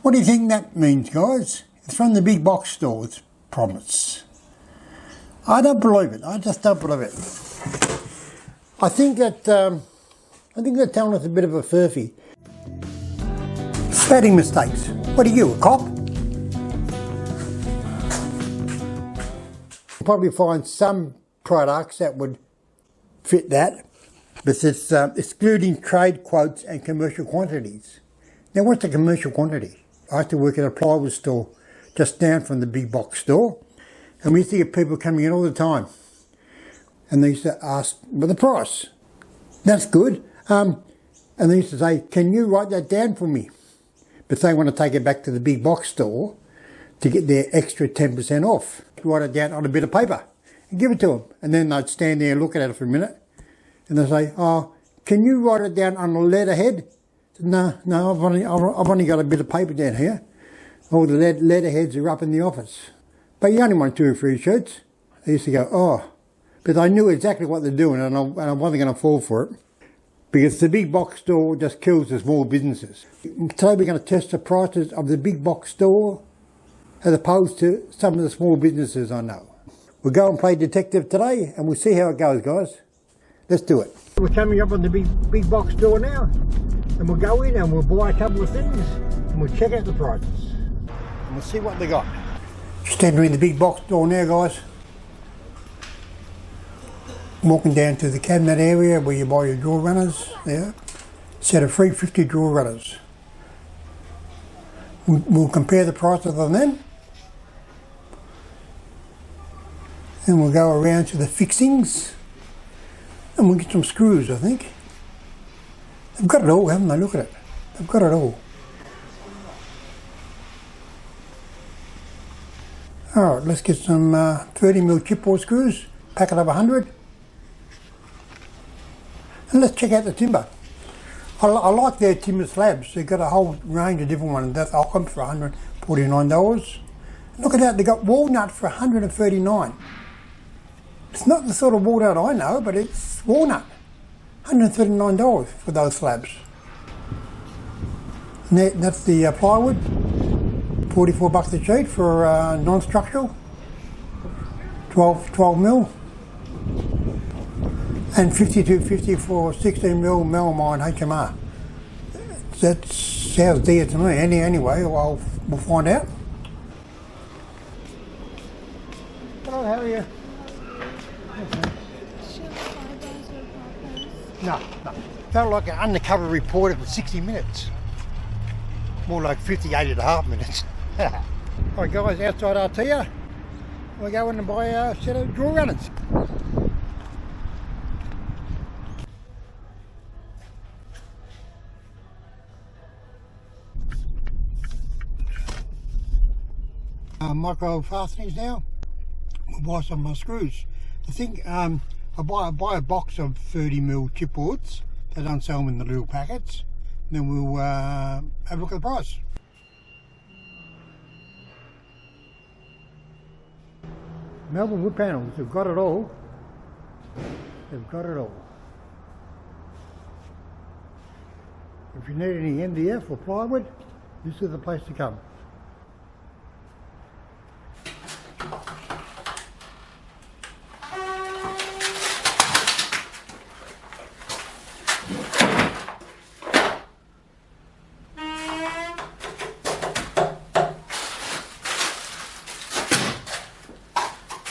What do you think that means, guys? It's from the big box stores, promise. I don't believe it. I just don't believe it. I think they're telling us a bit of a furphy. Spelling mistakes. What are you, a cop? You'll probably find some products that would fit that, but it's excluding trade quotes and commercial quantities. Now, what's a commercial quantity? I used to work at a plywood store just down from the big box store, and we used to get people coming in all the time, and they used to ask for the price. That's good. And they used to say, can you write that down for me? But they want to take it back to the big box store to get their extra 10% off. Write it down on a bit of paper and give it to them. And then they'd stand there and look at it for a minute. And they'd say, oh, can you write it down on a letterhead? No, I've only got a bit of paper down here. All the letterheads are up in the office. But you only want 2 or 3 shirts. They used to go, oh. But I knew exactly what they're doing, and I wasn't going to fall for it. Because the big box store just kills the small businesses. Today we're going to test the prices of the big box store as opposed to some of the small businesses I know. We'll go and play detective today, and we'll see how it goes, guys. Let's do it. We're coming up on the big box store now, and we'll go in and we'll buy a couple of things, and we'll check out the prices. And we'll see what they got. Just entering the big box store now, guys. Walking down to the cabinet area where you buy your drawer runners. There, set of 350 drawer runners. We'll compare the price of them then. And we'll go around to the fixings. And we'll get some screws, I think. They've got it all, haven't they? Look at it. They've got it all. Alright, let's get some 30mm chipboard screws. Packet of 100. And let's check out the timber. I like their timber slabs. They've got a whole range of different ones. That's Ockham for $149. Look at that, they got walnut for $139. It's not the sort of walnut I know, but it's walnut. $139 for those slabs. And that's the plywood. $44 a sheet for non-structural. 12mm. And $52.50 for 16mm melamine HMR. That sounds dear to me. Anyway, we'll find out. Hello, how are you? Okay. No. Felt like an undercover reporter for 60 minutes. More like 58.5 minutes. Alright guys, outside Artia, we're going to buy a set of drawer runners. Micro fastenings now. We'll buy some screws. I think I buy a box of 30mm chipboards. They don't sell them in the little packets. And then we'll have a look at the price. Melbourne wood panels, they've got it all. They've got it all. If you need any MDF or plywood, this is the place to come.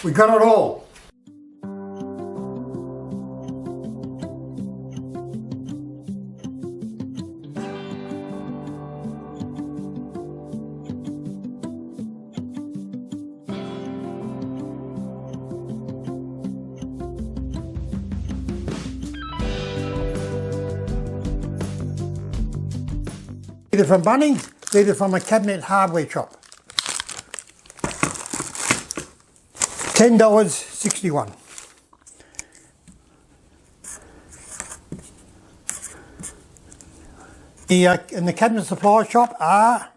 We got it all. Either from Bunnings, either from a cabinet hardware shop. $10.61. In the cabinet supply shop are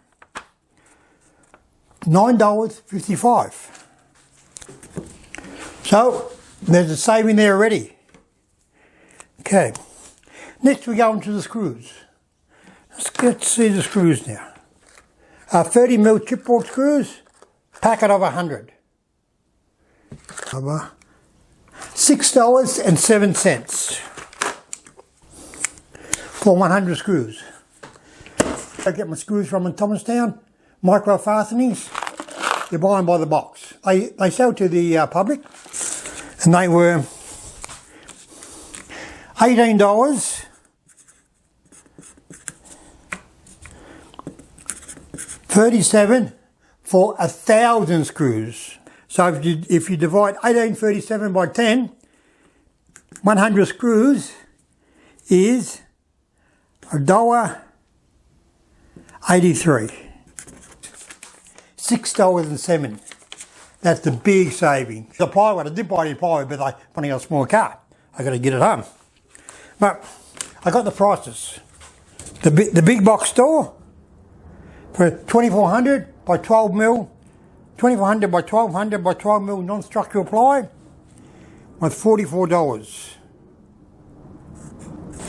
$9.55. So there's a saving there already. Okay, next we go into the screws. Let's see the screws now. 30mm chipboard screws, packet of 100. $6.07 for 100 screws. I get my screws from in Thomastown, micro fastenings. You buy them by the box. They sell to the public, and they were $18. $37 for 1,000 screws. So if you divide 1837 by 10, 100 screws is $1.83. $6.07. That's the big saving. The plywood, I did buy any plywood, but I only got a small car. I got to get it home. But I got the prices. The big box store for 2400 by 12mm, 2400 by 1200 by 12mm non-structural ply was $44.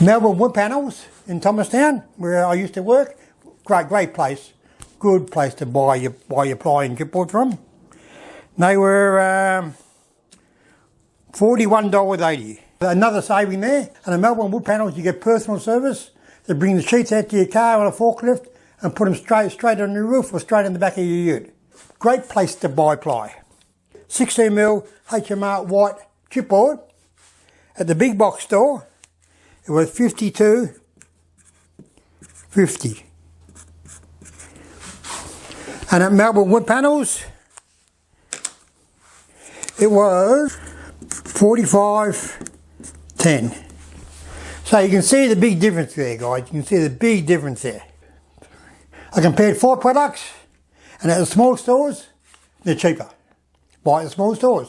Melbourne Wood Panels in Thomastown, where I used to work, great place, good place to buy your ply and chipboard from. They were $41.80. Another saving there. And at Melbourne Wood Panels, you get personal service. They bring the sheets out to your car on a forklift and put them straight on your roof or straight in the back of your ute. Great place to buy ply. 16mm HMR white chipboard. At the big box store, it was $52.50. And at Melbourne Wood Panels, it was $45.10. So you can see the big difference there, guys. You can see the big difference there. I compared 4 products, and at the small stores, they're cheaper. Buy at the small stores.